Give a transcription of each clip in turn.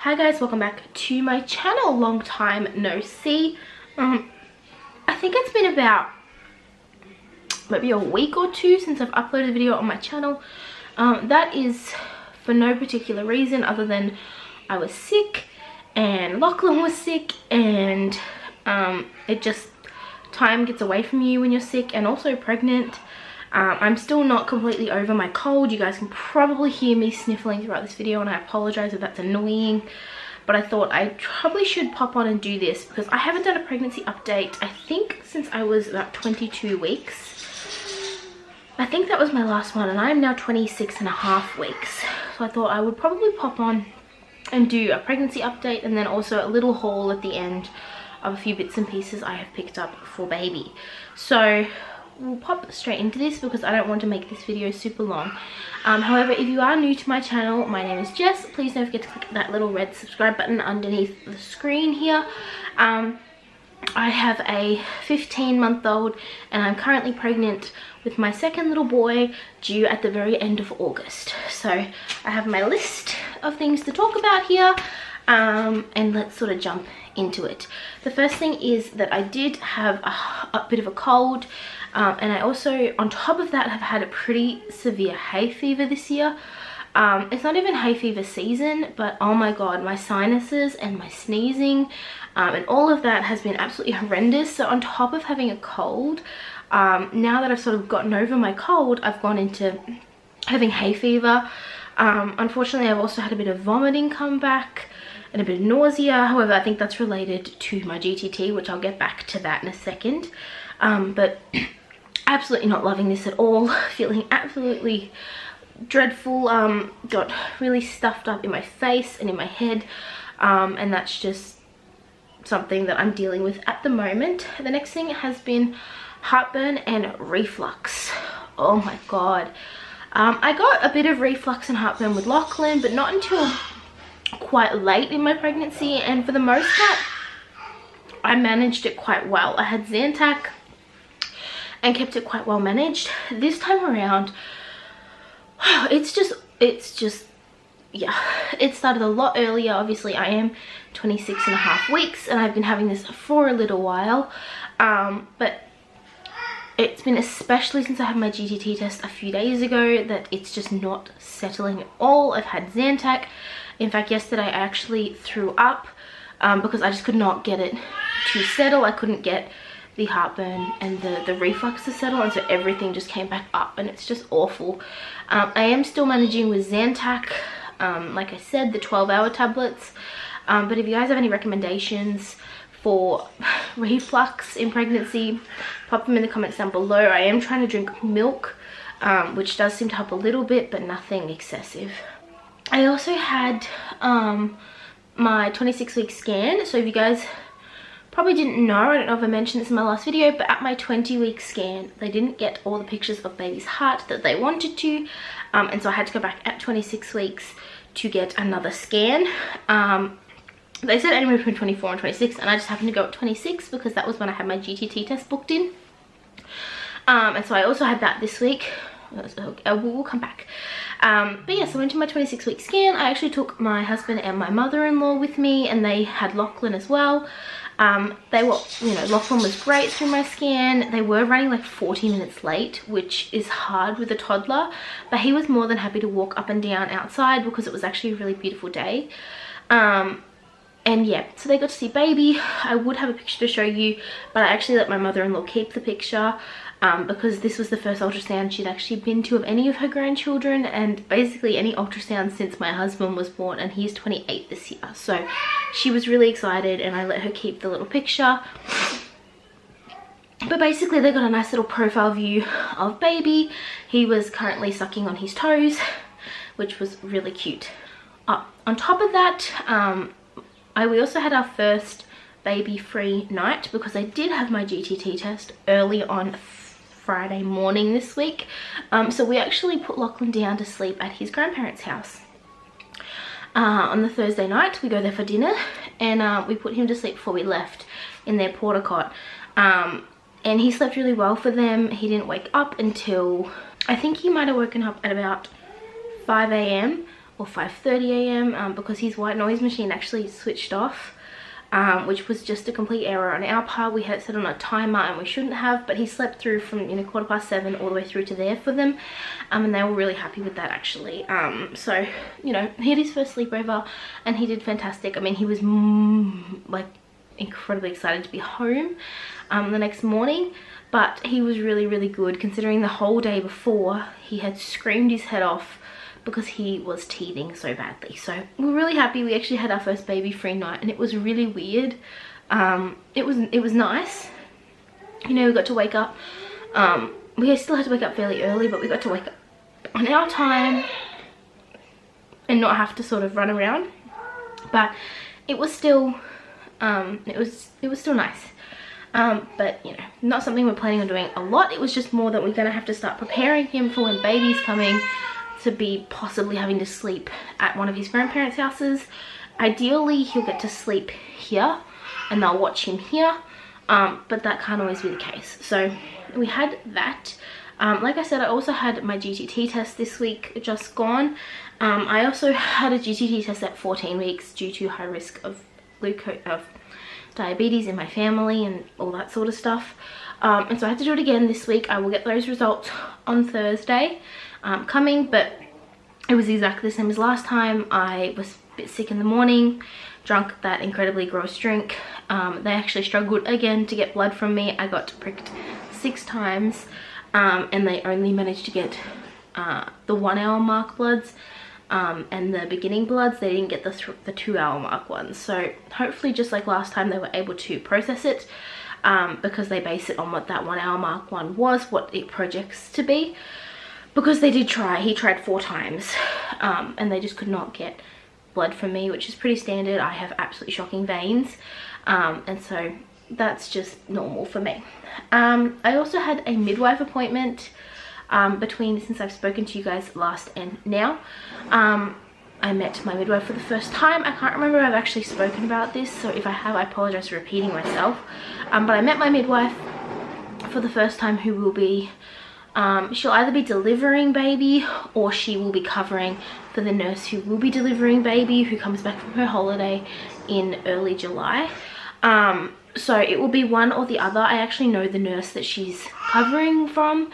Hi guys, welcome back to my channel. Long time no see. I think it's been about maybe a week or two since I've uploaded a video on my channel. That is for no particular reason other than I was sick and Lachlan was sick, and it just, time gets away from you when you're sick and also pregnant. I'm still not completely over my cold. You guys can probably hear me sniffling throughout this video, and I apologize if that's annoying, but I thought I probably should pop on and do this because I haven't done a pregnancy update, I think, since I was about 22 weeks. I think that was my last one, and I am now 26 and a half weeks. So I thought I would probably pop on and do a pregnancy update, and then also a little haul at the end of a few bits and pieces I have picked up for baby. So we'll pop straight into this because I don't want to make this video super long. However, if you are new to my channel, my name is Jess. Please don't forget to click that little red subscribe button underneath the screen here. I have a 15-month-old and I'm currently pregnant with my second little boy, due at the very end of August. So I have my list of things to talk about here, and let's sort of jump into it. The first thing is that I did have a bit of a cold, and I also, on top of that, have had a pretty severe hay fever this year. It's not even hay fever season, but oh my god, my sinuses and my sneezing and all of that has been absolutely horrendous. So on top of having a cold, now that I've sort of gotten over my cold, I've gone into having hay fever. Unfortunately, I've also had a bit of vomiting come back and a bit of nausea. However, I think that's related to my GTT, which I'll get back to that in a second. But absolutely not loving this at all. Feeling absolutely dreadful. Got really stuffed up in my face and in my head, and that's just something that I'm dealing with at the moment. The next thing has been heartburn and reflux. Oh my god. I got a bit of reflux and heartburn with Lachlan, but not until quite late in my pregnancy, and for the most part I managed it quite well. I had Zantac and kept it quite well managed. This time around, it's just yeah, it started a lot earlier. Obviously I am 26 and a half weeks and I've been having this for a little while, but it's been, especially since I had my GTT test a few days ago, that it's just not settling at all. I've had Zantac. In fact, yesterday I actually threw up because I just could not get it to settle. I couldn't get the heartburn and the reflux to settle, and so everything just came back up and it's just awful. I am still managing with Zantac, like I said, the 12-hour tablets, but if you guys have any recommendations for reflux in pregnancy, pop them in the comments down below. I am trying to drink milk, which does seem to help a little bit, but nothing excessive. I also had my 26-week scan. So if you guys probably didn't know, I don't know if I mentioned this in my last video, but at my 20-week scan they didn't get all the pictures of baby's heart that they wanted to, and so I had to go back at 26 weeks to get another scan. They said anywhere between 24 and 26, and I just happened to go at 26 because that was when I had my GTT test booked in. And so I also had that this week. We'll come back. But yeah, so I went to my 26-week scan. I actually took my husband and my mother-in-law with me, and they had Lachlan as well. They were, you know, Lachlan was great through my scan. They were running like 40 minutes late, which is hard with a toddler, but he was more than happy to walk up and down outside because it was actually a really beautiful day. And yeah, so they got to see baby. I would have a picture to show you, but I actually let my mother-in-law keep the picture because this was the first ultrasound she'd actually been to of any of her grandchildren, and basically any ultrasound since my husband was born, and he's 28 this year. So she was really excited and I let her keep the little picture. But basically they got a nice little profile view of baby. He was currently sucking on his toes, which was really cute. On top of that, we also had our first baby-free night because I did have my GTT test early on Friday morning this week. So we actually put Lachlan down to sleep at his grandparents' house. On the Thursday night, we go there for dinner, and we put him to sleep before we left in their porta cot. And he slept really well for them. He didn't wake up until, I think he might have woken up at about 5 AM or 5:30 a.m. Because his white noise machine actually switched off, which was just a complete error on our part. We had it set on a timer and we shouldn't have, but he slept through from 7:15 all the way through to there for them, and they were really happy with that actually. So he had his first sleepover and he did fantastic. I mean, he was like incredibly excited to be home the next morning, but he was really good considering the whole day before he had screamed his head off because he was teething so badly. So we're really happy. We actually had our first baby free night and it was really weird. It was nice. We got to wake up. We still had to wake up fairly early, but we got to wake up on our time and not have to sort of run around. But it was still it was still nice. But not something we're planning on doing a lot. It was just more that we're gonna have to start preparing him for when baby's coming, to be possibly having to sleep at one of his grandparents' houses. Ideally he'll get to sleep here and they'll watch him here, but that can't always be the case. So we had that. Like I said, I also had my GTT test this week just gone. I also had a GTT test at 14 weeks due to high risk of diabetes in my family and all that sort of stuff. And so I had to do it again this week. I will get those results on Thursday coming, but it was exactly the same as last time. I was a bit sick in the morning, drunk that incredibly gross drink. They actually struggled again to get blood from me. I got pricked 6 times and they only managed to get the 1 hour mark bloods. And the beginning bloods, they didn't get the 2 hour mark ones. So hopefully, just like last time, they were able to process it because they base it on what that 1 hour mark one was, what it projects to be. Because they did try, he tried 4 times and they just could not get blood from me, which is pretty standard. I have absolutely shocking veins, and so that's just normal for me. I also had a midwife appointment since I've spoken to you guys last and now. I met my midwife for the first time. I can't remember if I've actually spoken about this, so if I have, I apologize for repeating myself. But I met my midwife for the first time, who will be, she'll either be delivering baby or she will be covering for the nurse who will be delivering baby, who comes back from her holiday in early July. So it will be one or the other. I actually know the nurse that she's covering from.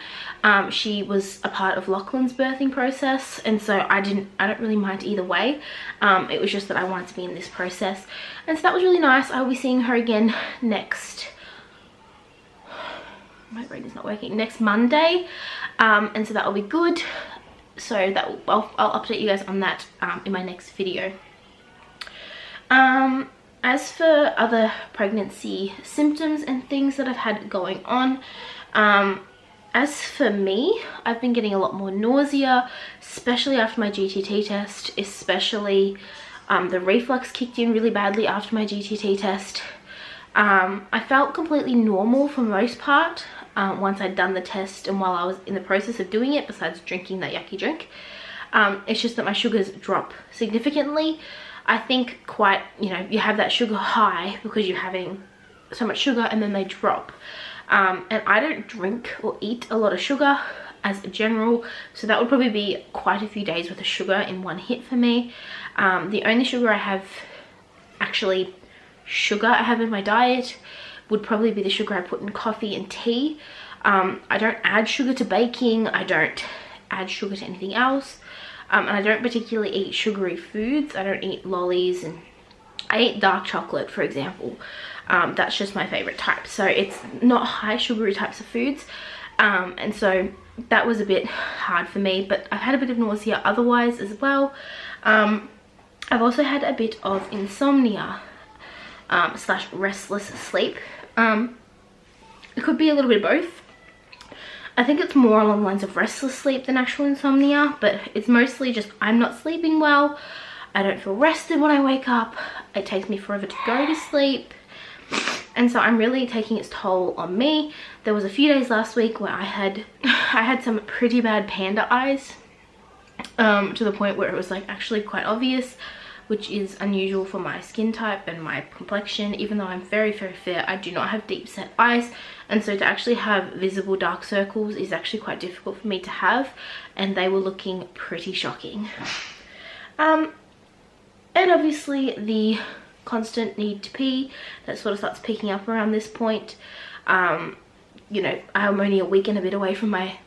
She was a part of Lachlan's birthing process, and so I don't really mind either way. It was just that I wanted to be in this process, and so that was really nice. I'll be seeing her again next, my brain is not working, next Monday, and so that will be good. So that I'll update you guys on that in my next video. As for other pregnancy symptoms and things that I've had going on, as for me, I've been getting a lot more nausea, especially after my GTT test, especially the reflux kicked in really badly after my GTT test. I felt completely normal for the most part once I'd done the test and while I was in the process of doing it, besides drinking that yucky drink. It's just that my sugars drop significantly. I think quite, you have that sugar high because you're having so much sugar, and then they drop. And I don't drink or eat a lot of sugar as a general, so that would probably be quite a few days worth of sugar in one hit for me. The only sugar I have, actually sugar I have in my diet, would probably be the sugar I put in coffee and tea. I don't add sugar to baking, I don't add sugar to anything else. And I don't particularly eat sugary foods. I don't eat lollies, and I eat dark chocolate, for example. That's just my favorite type. So it's not high sugary types of foods. And so that was a bit hard for me, but I've had a bit of nausea otherwise as well. I've also had a bit of insomnia slash restless sleep. It could be a little bit of both. I think it's more along the lines of restless sleep than actual insomnia, but it's mostly just I'm not sleeping well. I don't feel rested when I wake up. It takes me forever to go to sleep. And so I'm really taking its toll on me. There was a few days last week where I had some pretty bad panda eyes, to the point where it was like actually quite obvious, which is unusual for my skin type and my complexion. Even though I'm very fair, I do not have deep set eyes, and so to actually have visible dark circles is actually quite difficult for me to have, and they were looking pretty shocking. And obviously the constant need to pee that sort of starts picking up around this point. You know, I'm only a week and a bit away from my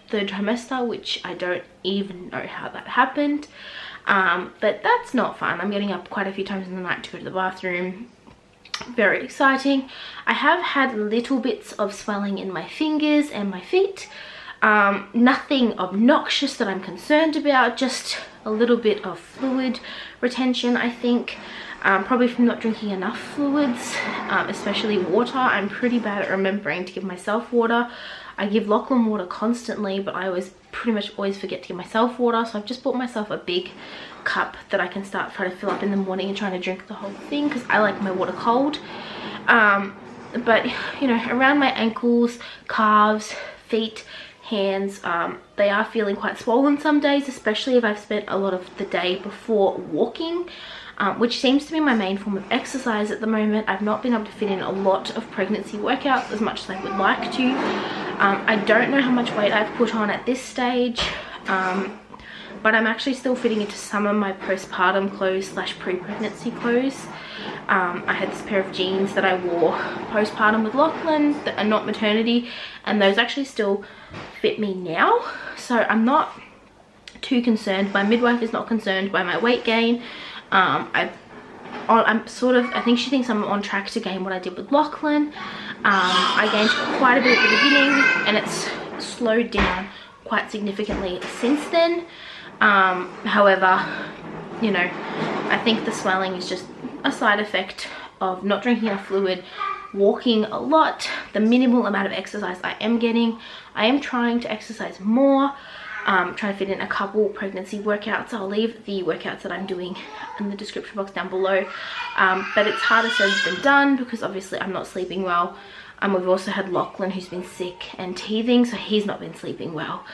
3rd trimester, which I don't even know how that happened. But that's not fun. I'm getting up quite a few times in the night to go to the bathroom. Very exciting. I have had little bits of swelling in my fingers and my feet. Nothing obnoxious that I'm concerned about, just a little bit of fluid retention, I think. Probably from not drinking enough fluids, especially water. I'm pretty bad at remembering to give myself water. I give Lachlan water constantly, but I pretty much always forget to give myself water. So I've just bought myself a big cup that I can start trying to fill up in the morning and trying to drink the whole thing, because I like my water cold. But you know, around my ankles, calves, feet, hands, they are feeling quite swollen some days, especially if I've spent a lot of the day before walking, which seems to be my main form of exercise at the moment. I've not been able to fit in a lot of pregnancy workouts as much as I would like to. I don't know how much weight I've put on at this stage, but I'm actually still fitting into some of my postpartum clothes / pre-pregnancy clothes. I had this pair of jeans that I wore postpartum with Lachlan that are not maternity, and those actually still fit me now. So I'm not too concerned. My midwife is not concerned by my weight gain. I think she thinks I'm on track to gain what I did with Lachlan. I gained quite a bit at the beginning, and it's slowed down quite significantly since then. However, you know, I think the swelling is just a side effect of not drinking enough fluid, walking a lot, the minimal amount of exercise I am getting. I am trying to exercise more, trying to fit in a couple pregnancy workouts. I'll leave the workouts that I'm doing in the description box down below. But it's harder said than done, because obviously I'm not sleeping well. We've also had Lachlan, who's been sick and teething, so he's not been sleeping well.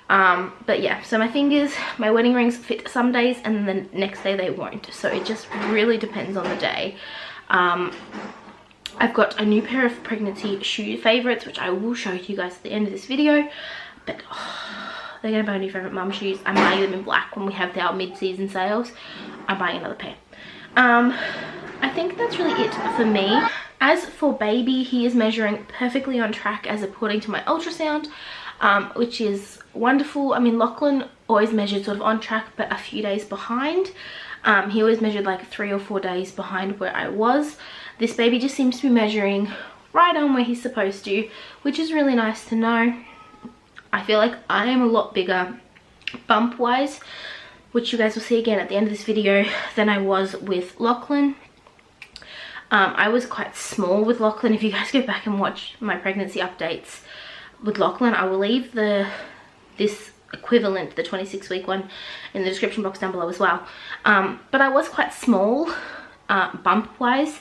But yeah, so my fingers, my wedding rings fit some days, and then the next day they won't. So it just really depends on the day. I've got a new pair of pregnancy shoe favorites, which I will show you guys at the end of this video. But they're gonna be my new favorite mum shoes. I'm buying them in black when we have our mid-season sales. I'm buying another pair. I think that's really it for me. As for baby, he is measuring perfectly on track as according to my ultrasound, which is wonderful. I mean, Lachlan always measured sort of on track, but a few days behind. He always measured like 3 or 4 days behind where I was. This baby just seems to be measuring right on where he's supposed to, which is really nice to know. I feel like I am a lot bigger bump wise, which you guys will see again at the end of this video, than I was with Lachlan. I was quite small with Lachlan. If you guys go back and watch my pregnancy updates with Lachlan, I will leave this equivalent, the 26-week one, in the description box down below as well. But I was quite small bump wise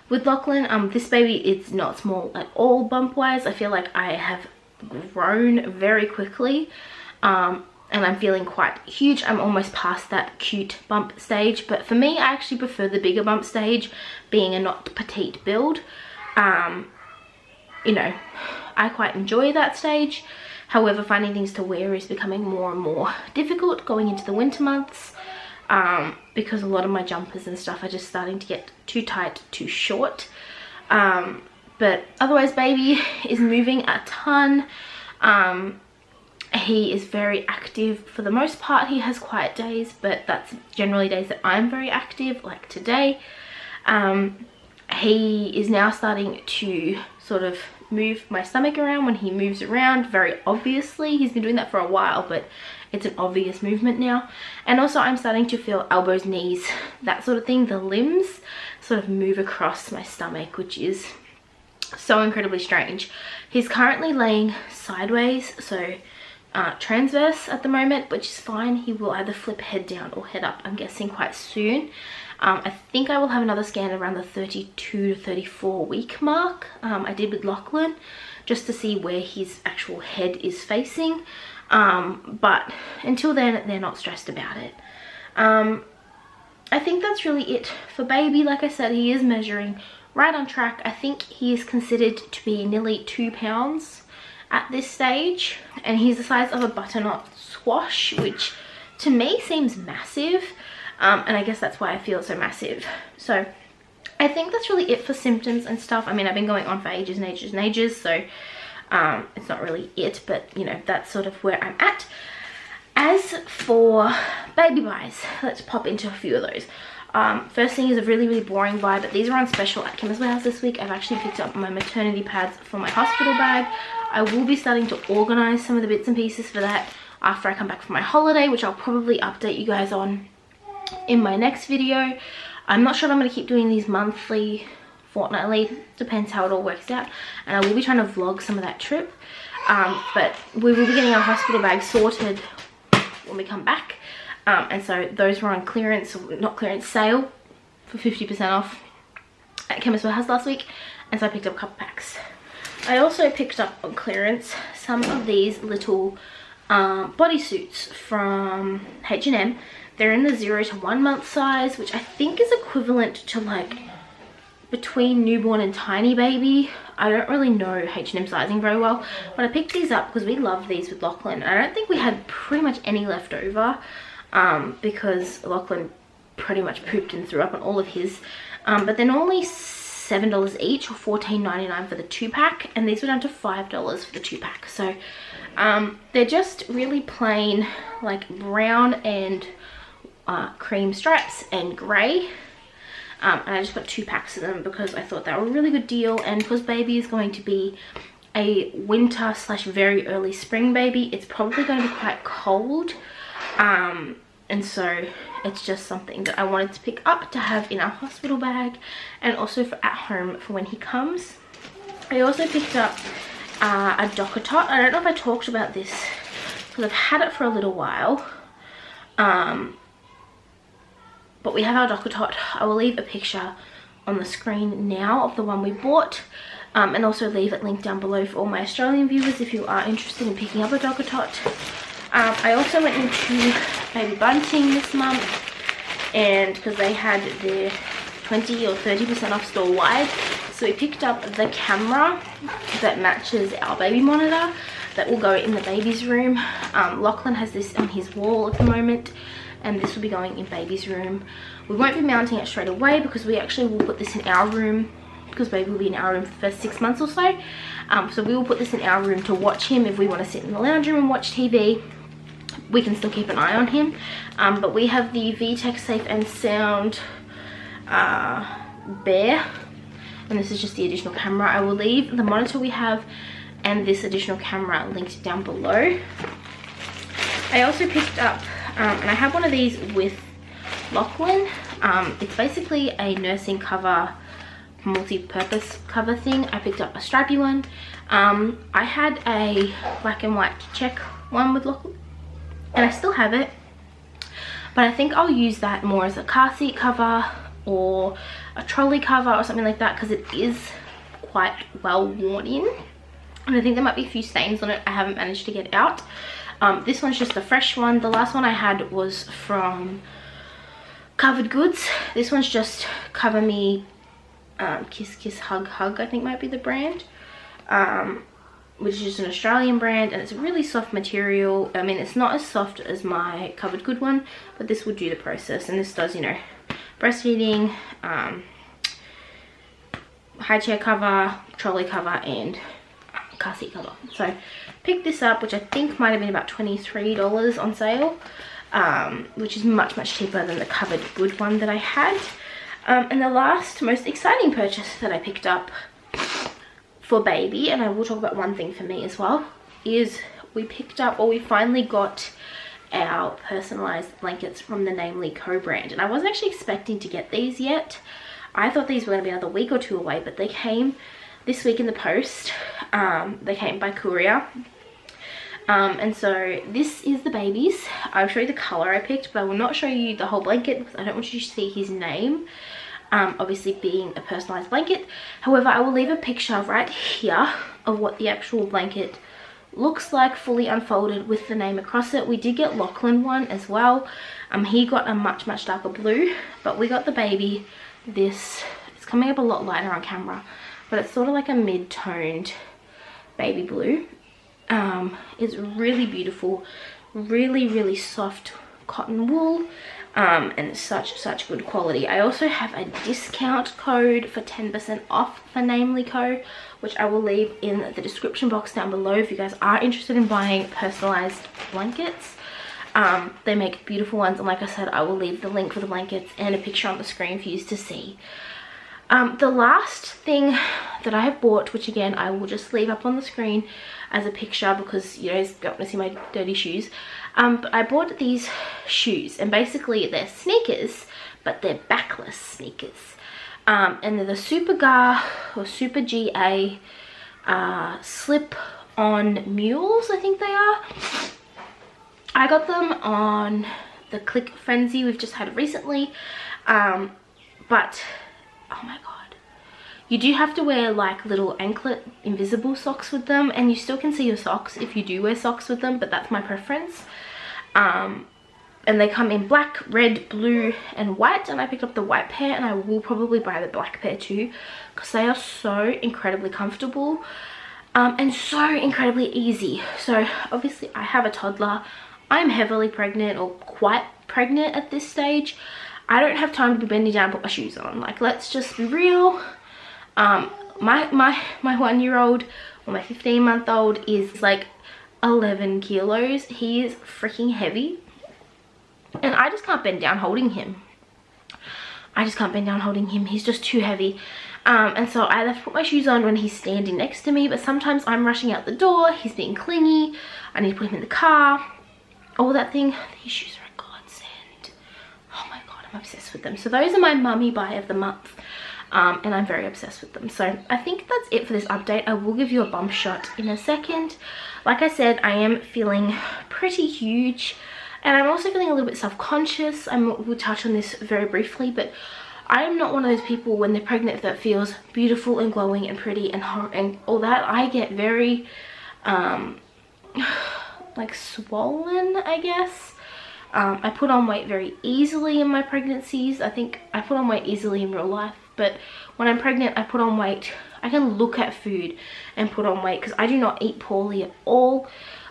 with Lachlan. This baby is not small at all bump wise. I feel like I have grown very quickly, and I'm feeling quite huge. I'm almost past that cute bump stage, but for me, I actually prefer the bigger bump stage, being a not petite build. You know, I quite enjoy that stage. However, finding things to wear is becoming more and more difficult going into the winter months, because a lot of my jumpers and stuff are just starting to get too tight, too short. But otherwise, baby is moving a ton. He is very active for the most part. He has quiet days, but that's generally days that I'm very active, like today. He is now starting to sort of move my stomach around when he moves around, very obviously. He's been doing that for a while, but it's an obvious movement now. And also I'm starting to feel elbows, knees, that sort of thing, the limbs sort of move across my stomach, which is so incredibly strange. He's currently laying sideways, so transverse at the moment, which is fine. He will either flip head down or head up, I'm guessing, quite soon. I think I will have another scan around the 32 to 34 week mark. I did with Lachlan, just to see where his actual head is facing. But until then, they're not stressed about it. I think that's really it for baby. Like I said, he is measuring right on track. I think he is considered to be nearly 2 pounds at this stage, and he's the size of a butternut squash, which to me seems massive, and I guess that's why I feel so massive. So I think that's really it for symptoms and stuff. I mean, I've been going on for ages and ages and ages, so it's not really it, but you know, that's sort of where I'm at. As for baby buys, let's pop into a few of those. First thing is a really boring buy, but these are on special at Chemist Warehouse this week. I've actually picked up my maternity pads for my hospital bag. I will be starting to organize some of the bits and pieces for that after I come back from my holiday, which I'll probably update you guys on in my next video. I'm not sure if I'm going to keep doing these monthly, fortnightly, depends how it all works out, and I will be trying to vlog some of that trip, but we will be getting our hospital bag sorted when we come back, and so those were on clearance, not clearance, sale for 50% off at Chemist Warehouse last week, and so I picked up a couple packs. I also picked up on clearance some of these little bodysuits from H&M. They're in the 0 to 1 month size, which I think is equivalent to like between newborn and tiny baby. I don't really know H&M sizing very well, but I picked these up because we love these with Lachlan. I don't think we had pretty much any left over, because Lachlan pretty much pooped and threw up on all of his, but they're normally $7 each or $14.99 for the 2-pack, and these were down to $5 for the 2-pack. So they're just really plain, like brown and cream stripes and grey, and I just got 2 packs of them because I thought they were a really good deal, and because baby is going to be a winter / very early spring baby, it's probably going to be quite cold, and so it's just something that I wanted to pick up to have in our hospital bag and also for at home for when he comes. I also picked up a DockATot. I don't know if I talked about this because I've had it for a little while, but we have our DockATot. I will leave a picture on the screen now of the one we bought, and also leave it linked down below for all my Australian viewers if you are interested in picking up a DockATot. I also went into Baby Bunting this month, and because they had their 20 or 30% off store wide, so we picked up the camera that matches our baby monitor that will go in the baby's room. Lachlan has this on his wall at the moment, and this will be going in baby's room. We won't be mounting it straight away because we actually will put this in our room, because baby will be in our room for the first 6 months or so. So we will put this in our room to watch him. If we want to sit in the lounge room and watch TV, we can still keep an eye on him. But we have the VTech Safe and Sound Bear, and this is just the additional camera. I will leave the monitor we have and this additional camera linked down below. I also picked up, and I have one of these with Lachlan. It's basically a nursing cover, multi-purpose cover thing. I picked up a stripy one. I had a black and white check one with Lachlan, and I still have it, but I think I'll use that more as a car seat cover or a trolley cover or something like that, because it is quite well worn in, and I think there might be a few stains on it I haven't managed to get out. This one's just a fresh one. The last one I had was from Covered Goods. This one's just Cover Me Kiss Kiss Hug Hug, I think might be the brand, which is just an Australian brand, and it's a really soft material. I mean, it's not as soft as my Covered Good one, but this will do the process, and this does, you know, breastfeeding, high chair cover, trolley cover, and car seat cover. So picked this up, which I think might have been about $23 on sale, which is much cheaper than the Covered Good one that I had. And the last most exciting purchase that I picked up for baby, and I will talk about one thing for me as well, is we picked up, or we finally got our personalized blankets from the Namely Co brand. And I wasn't actually expecting to get these yet. I thought these were going to be another week or 2 away, but they came this week in the post. They came by courier. And so this is the baby's. I'll show you the color I picked, but I will not show you the whole blanket because I don't want you to see his name, obviously being a personalized blanket. However, I will leave a picture right here of what the actual blanket looks like fully unfolded with the name across it. We did get Lachlan one as well. He got a much darker blue, but we got the baby this. It's coming up a lot lighter on camera, but it's sort of like a mid-toned baby blue. It's really beautiful, really soft cotton wool. And it's such good quality. I also have a discount code for 10% off for Namely Co, which I will leave in the description box down below if you guys are interested in buying personalized blankets. They make beautiful ones, and like I said, I will leave the link for the blankets and a picture on the screen for you to see. The last thing that I have bought, which again I will just leave up on the screen as a picture because you guys don't want to see my dirty shoes, but I bought these shoes, and basically they're sneakers, but they're backless sneakers, and they're the Superga or Super GA slip-on mules, I think they are. I got them on the Click Frenzy we've just had recently, but oh my god, you do have to wear like little anklet invisible socks with them, and you still can see your socks if you do wear socks with them, but that's my preference. And they come in black, red, blue and white, and I picked up the white pair, and I will probably buy the black pair too because they are so incredibly comfortable and so incredibly easy. So obviously I have a toddler, I'm heavily pregnant or quite pregnant at this stage. I don't have time to be bending down and put my shoes on. Like, let's just be real. My 1-year-old or my 15-month-old is like 11 kilos. He is freaking heavy, and I just can't bend down holding him. He's just too heavy. And so I have to put my shoes on when he's standing next to me, but sometimes I'm rushing out the door, he's being clingy, I need to put him in the car, all that thing. These shoes are a godsend. Oh my god, I'm obsessed with them. So those are my mummy buy of the month, and I'm very obsessed with them. So I think that's it for this update. I will give you a bump shot in a second. Like I said, I am feeling pretty huge, and I'm also feeling a little bit self-conscious. We'll touch on this very briefly, but I am not one of those people when they're pregnant that feels beautiful and glowing and pretty and all that. I get very like swollen, I guess. I put on weight very easily in my pregnancies. I think I put on weight easily in real life, but when I'm pregnant I put on weight. I can look at food and put on weight because I do not eat poorly at all.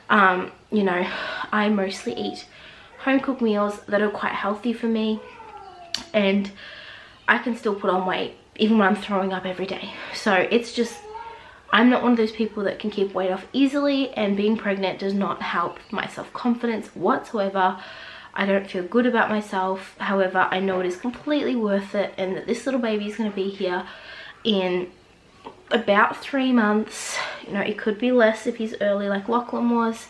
You know, I mostly eat home cooked meals that are quite healthy for me, and I can still put on weight even when I'm throwing up every day. So it's just, I'm not one of those people that can keep weight off easily, and being pregnant does not help my self-confidence whatsoever. I don't feel good about myself. However, I know it is completely worth it, and that this little baby is going to be here in about 3 months. You know, it could be less if he's early like Lachlan was,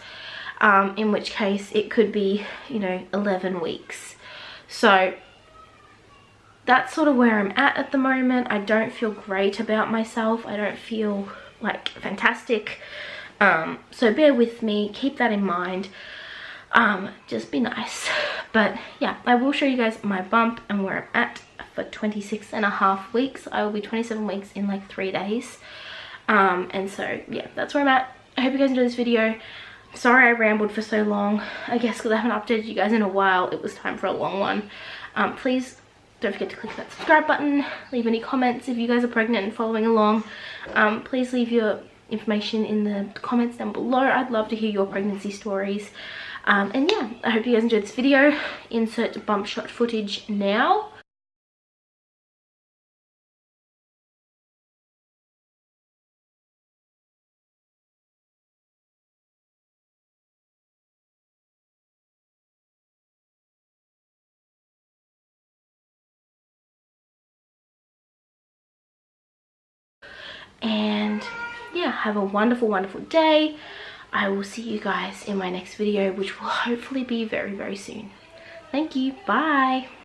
in which case it could be, you know, 11 weeks. So that's sort of where I'm at the moment. I don't feel great about myself. I don't feel like fantastic. So bear with me, keep that in mind. Just be nice. But yeah, I will show you guys my bump and where I'm at for 26.5 weeks. I will be 27 weeks in like 3 days. And so yeah, that's where I'm at. I hope you guys enjoyed this video. Sorry I rambled for so long. I guess because I haven't updated you guys in a while, it was time for a long one. Please don't forget to click that subscribe button. Leave any comments if you guys are pregnant and following along. Please leave your information in the comments down below. I'd love to hear your pregnancy stories. And yeah, I hope you guys enjoyed this video. Insert bump shot footage now. And yeah, have a wonderful day. I will see you guys in my next video, which will hopefully be very soon. Thank you. Bye.